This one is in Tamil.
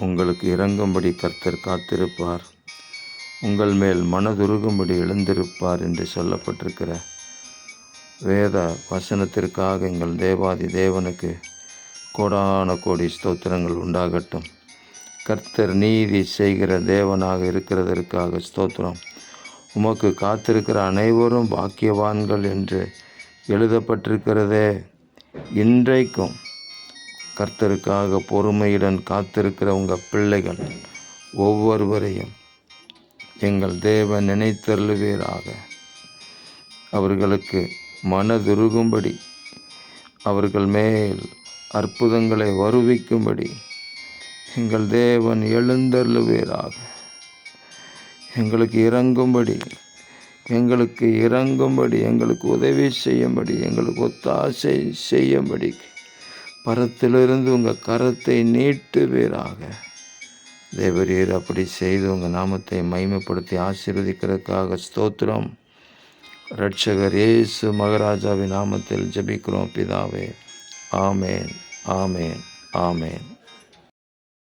உங்களுக்கு இறங்கும்படி கர்த்தர் காத்திருப்பார், உங்கள் மேல் மனதுருகும்படி எழுந்திருப்பார் என்று சொல்லப்பட்டிருக்கிற வேத வசனத்திற்காக எங்கள் தேவாதி தேவனுக்கு கோடான கோடி ஸ்தோத்திரங்கள் உண்டாகட்டும். கர்த்தர் நீதி செய்கிற தேவனாக இருக்கிறதற்காக ஸ்தோத்திரம். உமக்கு காத்திருக்கிற அனைவரும் பாக்கியவான்கள் என்று எழுதப்பட்டிருக்கிறதே. இன்றைக்கும் கர்த்தருக்காக பொறுமையுடன் காத்திருக்கிற உங்கள் பிள்ளைகள் ஒவ்வொருவரையும் எங்கள் தேவன் நினைத்தருளுவீராக. அவர்களுக்கு மனதுருகும்படி, அவர்கள் மேல் அற்புதங்களை வருவிக்கும்படி எங்கள் தேவன் எழுந்தருளுவீராக. எங்களுக்கு இறங்கும்படி, எங்களுக்கு உதவி செய்யும்படி, எங்களுக்கு ஒத்தாசை செய்யும்படி பரத்திலிருந்து உங்கள் கரத்தை நீட்டுவீராக. தேவரீர் அப்படி செய்து உங்கள் நாமத்தை மகிமைப்படுத்தி ஆசீர்வதிக்கிறதுக்காக ஸ்தோத்திரம். இரட்சகர் இயேசு மகராஜாவின் நாமத்தில் ஜெபிக்கிறோம் பிதாவே. ஆமேன், ஆமேன், ஆமேன்.